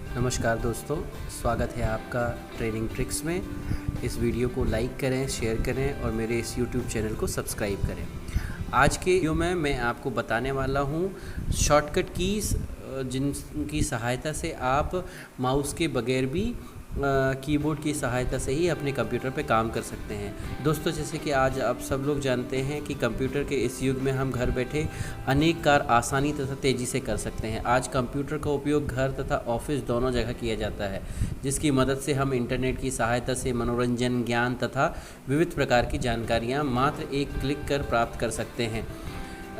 नमस्कार दोस्तों, स्वागत है आपका ट्रेनिंग ट्रिक्स में। इस वीडियो को लाइक करें, शेयर करें और मेरे इस यूट्यूब चैनल को सब्सक्राइब करें। आज के वीडियो में मैं आपको बताने वाला हूँ शॉर्टकट कीज़ जिनकी सहायता से आप माउस के बगैर भी कीबोर्ड की सहायता से ही अपने कंप्यूटर पे काम कर सकते हैं। दोस्तों, जैसे कि आज आप सब लोग जानते हैं कि कंप्यूटर के इस युग में हम घर बैठे अनेक कार्य आसानी तथा तेज़ी से कर सकते हैं। आज कंप्यूटर का उपयोग घर तथा ऑफिस दोनों जगह किया जाता है, जिसकी मदद से हम इंटरनेट की सहायता से मनोरंजन, ज्ञान तथा विविध प्रकार की जानकारियाँ मात्र एक क्लिक कर प्राप्त कर सकते हैं।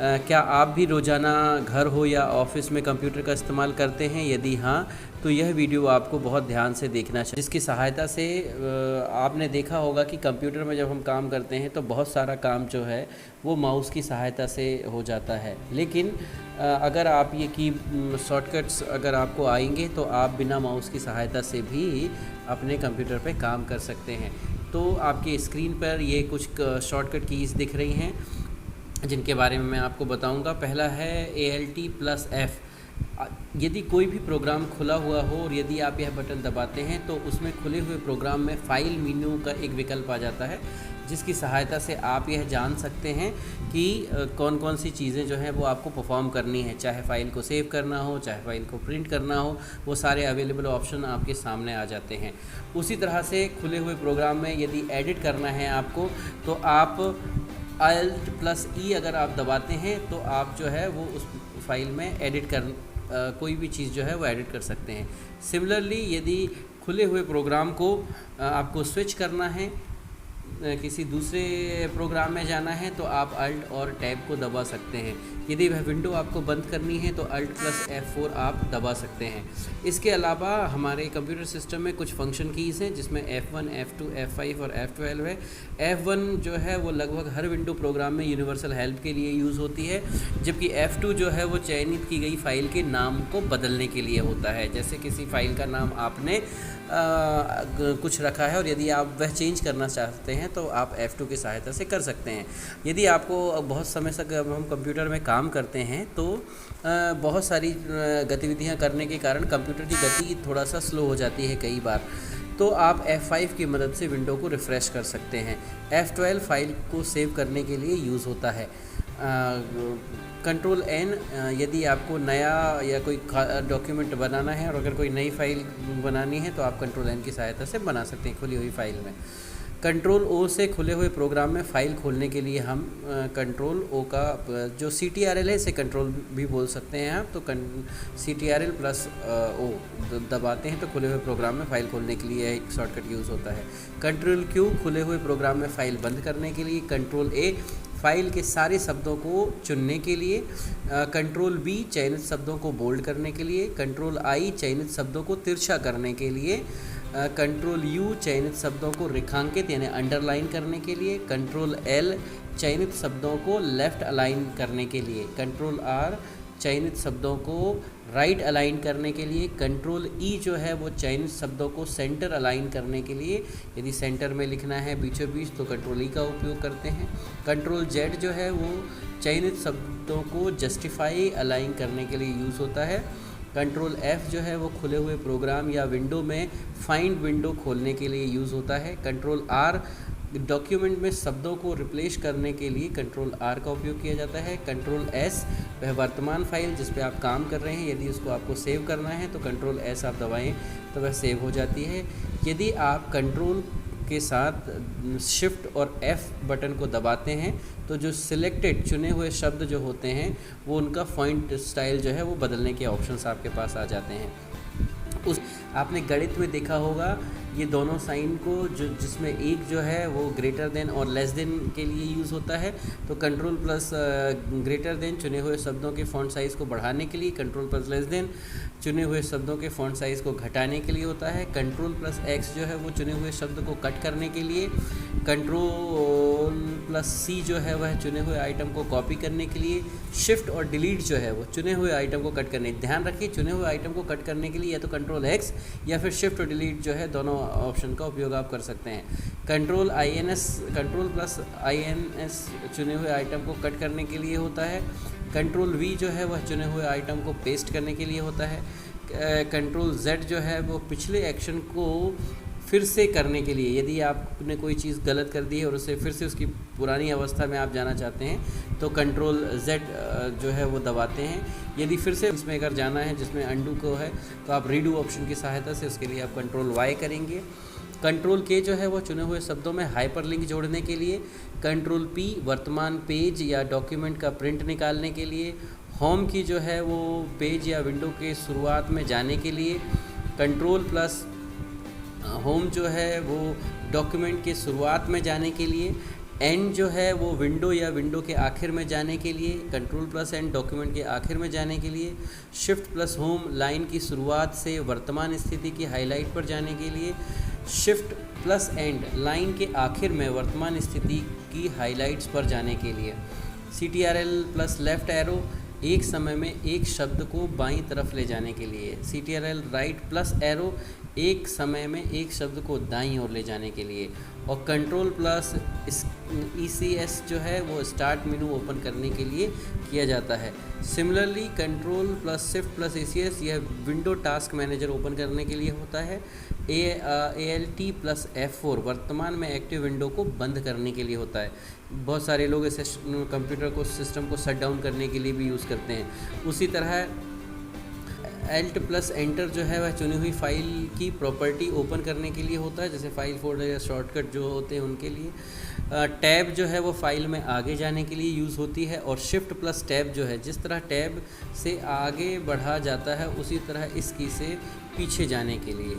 क्या आप भी रोज़ाना घर हो या ऑफिस में कंप्यूटर का इस्तेमाल करते हैं? यदि हाँ, तो यह वीडियो आपको बहुत ध्यान से देखना चाहिए, जिसकी सहायता से आपने देखा होगा कि कंप्यूटर में जब हम काम करते हैं तो बहुत सारा काम जो है वो माउस की सहायता से हो जाता है। लेकिन अगर आप ये की शॉर्टकट्स अगर आपको आएंगे तो आप बिना माउस की सहायता से भी अपने कंप्यूटर पे काम कर सकते हैं। तो आपके स्क्रीन पर ये कुछ शॉर्टकट कीज़ दिख रही हैं जिनके बारे में मैं आपको बताऊंगा। पहला है ALT+F। यदि कोई भी प्रोग्राम खुला हुआ हो और यदि आप यह बटन दबाते हैं तो उसमें खुले हुए प्रोग्राम में फ़ाइल मेन्यू का एक विकल्प आ जाता है, जिसकी सहायता से आप यह जान सकते हैं कि कौन कौन सी चीज़ें जो हैं वो आपको परफॉर्म करनी है। चाहे फ़ाइल को सेव करना हो, चाहे फ़ाइल को प्रिंट करना हो, वो सारे अवेलेबल ऑप्शन आपके सामने आ जाते हैं। उसी तरह से खुले हुए प्रोग्राम में यदि एडिट करना है आपको, तो आप Alt+E अगर आप दबाते हैं तो आप जो है वो उस फाइल में एडिट कर कोई भी चीज़ जो है वो एडिट कर सकते हैं। सिमिलरली यदि खुले हुए प्रोग्राम को आपको स्विच करना है, किसी दूसरे प्रोग्राम में जाना है, तो आप Alt और टैब को दबा सकते हैं। यदि वह विंडो आपको बंद करनी है तो Alt+F4 आप दबा सकते हैं। इसके अलावा हमारे कंप्यूटर सिस्टम में कुछ फंक्शन कीज़ हैं जिसमें F1, F2, F5 और F12 है। F1 जो है वो लगभग हर विंडो प्रोग्राम में यूनिवर्सल हेल्प के लिए यूज़ होती है, जबकि F2 जो है वो चयनित की गई फ़ाइल के नाम को बदलने के लिए होता है। जैसे किसी फ़ाइल का नाम आपने कुछ रखा है और यदि आप वह चेंज करना चाहते हैं तो आप F2 की सहायता से कर सकते हैं। यदि आपको बहुत समय से हम कंप्यूटर में काम करते हैं तो बहुत सारी गतिविधियां करने के कारण कंप्यूटर की गति थोड़ा सा स्लो हो जाती है कई बार, तो आप F5 की मदद से विंडो को रिफ़्रेश कर सकते हैं। F12 फाइल को सेव करने के लिए यूज़ होता है। Ctrl+N यदि आपको नया या कोई डॉक्यूमेंट बनाना है और अगर कोई नई फाइल बनानी है तो आप Ctrl+N की सहायता से बना सकते हैं खुली हुई फाइल में। Ctrl+O से खुले हुए प्रोग्राम में फ़ाइल खोलने के लिए हम Ctrl+O का जो CTRL है इसे कंट्रोल भी बोल सकते हैं आप, तो CTRL+O दबाते हैं तो खुले हुए प्रोग्राम में फ़ाइल खोलने के लिए एक शॉर्टकट यूज़ होता है। Ctrl+Q खुले हुए प्रोग्राम में फ़ाइल बंद करने के लिए। Ctrl+A फाइल के सारे शब्दों को चुनने के लिए। Ctrl+B चयनित शब्दों को बोल्ड करने के लिए। Ctrl+I चयनित शब्दों को तिरछा करने के लिए। Ctrl+U चयनित शब्दों को रेखांकित यानी अंडरलाइन करने के लिए। Ctrl+L चयनित शब्दों को लेफ़्ट अलाइन करने के लिए। Ctrl+R चयनित शब्दों को राइट अलाइन करने के लिए। Ctrl+E जो है वो चयनित शब्दों को सेंटर अलाइन करने के लिए, यदि सेंटर में लिखना है बीचों बीच तो Ctrl+E का उपयोग करते हैं। Ctrl+Z जो है वो चयनित शब्दों को जस्टिफाई अलाइन करने के लिए यूज़ होता है। Ctrl+F जो है वो खुले हुए प्रोग्राम या विंडो में फाइंड विंडो खोलने के लिए यूज़ होता है। Ctrl+R डॉक्यूमेंट में शब्दों को रिप्लेस करने के लिए Ctrl+R का उपयोग किया जाता है। Ctrl+S वह वर्तमान फाइल जिस पे आप काम कर रहे हैं, यदि उसको आपको सेव करना है तो Ctrl+S आप दबाएं तो वह सेव हो जाती है। यदि आप कंट्रोल के साथ शिफ्ट और F बटन को दबाते हैं तो जो सिलेक्टेड चुने हुए शब्द जो होते हैं वो उनका फॉन्ट स्टाइल जो है वो बदलने के ऑप्शंस आपके पास आ जाते हैं। उस आपने गणित में देखा होगा ये दोनों साइन को जिसमें एक जो है वो ग्रेटर देन और लेस देन के लिए यूज़ होता है, तो Ctrl+ग्रेटर देन चुने हुए शब्दों के फ़ॉन्ट साइज़ को बढ़ाने के लिए। Ctrl+लेस देन चुने हुए शब्दों के फ़ॉन्ट साइज़ को घटाने के लिए होता है। Ctrl+X जो है वो चुने हुए शब्द को कट करने के लिए। Ctrl+C जो है वह चुने हुए आइटम को कॉपी करने के लिए। शिफ्ट और डिलीट जो है वो चुने हुए आइटम को कट करने, ध्यान रखिए चुने हुए आइटम को कट करने के लिए या तो Ctrl+X या फिर शिफ्ट और डिलीट जो है दोनों ऑप्शन का उपयोग आप कर सकते हैं। Ctrl+INS चुने हुए आइटम को कट करने के लिए होता है। Ctrl+V जो है वह चुने हुए आइटम को पेस्ट करने के लिए होता है। कंट्रोल Z जो है वो पिछले एक्शन को फिर से करने के लिए, यदि आपने कोई चीज़ गलत कर दी है और उसे फिर से उसकी पुरानी अवस्था में आप जाना चाहते हैं तो कंट्रोल Z जो है वो दबाते हैं। यदि फिर से इसमें अगर जाना है जिसमें अंडू को है तो आप रीडू ऑप्शन की सहायता से उसके लिए आप कंट्रोल Y करेंगे। कंट्रोल K जो है वो चुने हुए शब्दों में हाइपरलिंक जोड़ने के लिए, कंट्रोल P वर्तमान पेज या डॉक्यूमेंट का प्रिंट निकालने के लिए, होम की जो है वो पेज या विंडो के शुरुआत में जाने के लिए, कंट्रोल प्लस होम जो है वो डॉक्यूमेंट के शुरुआत में जाने के लिए, एंड जो है वो विंडो या विंडो के आखिर में जाने के लिए, कंट्रोल प्लस एंड डॉक्यूमेंट के आखिर में जाने के लिए, शिफ्ट प्लस होम लाइन की शुरुआत से वर्तमान स्थिति की हाईलाइट पर जाने के लिए, शिफ्ट प्लस एंड लाइन के आखिर में वर्तमान स्थिति की हाईलाइट्स पर जाने के लिए, CTRL प्लस लेफ़्ट एरो एक समय में एक शब्द को बाईं तरफ ले जाने के लिए, CTRL राइट प्लस एरो एक समय में एक शब्द को दाईं ओर ले जाने के लिए, और कंट्रोल प्लस ECS जो है वो स्टार्ट मेनू ओपन करने के लिए किया जाता है। Similarly control plus shift plus ECS यह विंडो टास्क मैनेजर ओपन करने के लिए होता है। ALT प्लस F4 वर्तमान में एक्टिव विंडो को बंद करने के लिए होता है। बहुत सारे लोग इस कंप्यूटर को सिस्टम को शट डाउन करने के लिए भी यूज़ करते हैं। उसी तरह Alt प्लस एंटर जो है वह चुनी हुई फाइल की प्रॉपर्टी ओपन करने के लिए होता है, जैसे फाइल फोल्डर या शॉर्टकट जो होते हैं उनके लिए। टैब जो है वो फाइल में आगे जाने के लिए यूज़ होती है, और शिफ्ट प्लस टैब जो है जिस तरह टैब से आगे बढ़ा जाता है उसी तरह इस की से पीछे जाने के लिए।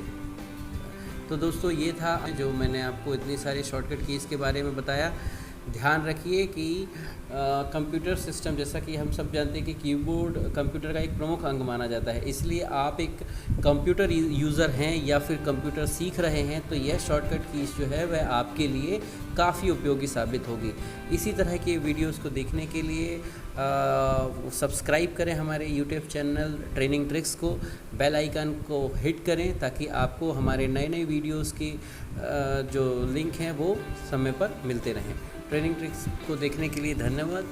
तो दोस्तों ये था जो मैंने आपको इतनी सारी शॉर्टकट कीज़ के बारे में बताया। ध्यान रखिए कि कंप्यूटर सिस्टम, जैसा कि हम सब जानते हैं कि कीबोर्ड कंप्यूटर का एक प्रमुख अंग माना जाता है, इसलिए आप एक कंप्यूटर यूज़र हैं या फिर कंप्यूटर सीख रहे हैं तो यह शॉर्टकट कीज़ जो है वह आपके लिए काफ़ी उपयोगी साबित होगी। इसी तरह के वीडियोस को देखने के लिए सब्सक्राइब करें हमारे यूट्यूब चैनल ट्रेनिंग ट्रिक्स को, बेल आइकन को हिट करें ताकि आपको हमारे नए नए वीडियोस की जो लिंक हैं वो समय पर मिलते रहें। ट्रेनिंग ट्रिक्स को देखने के लिए धन्यवाद।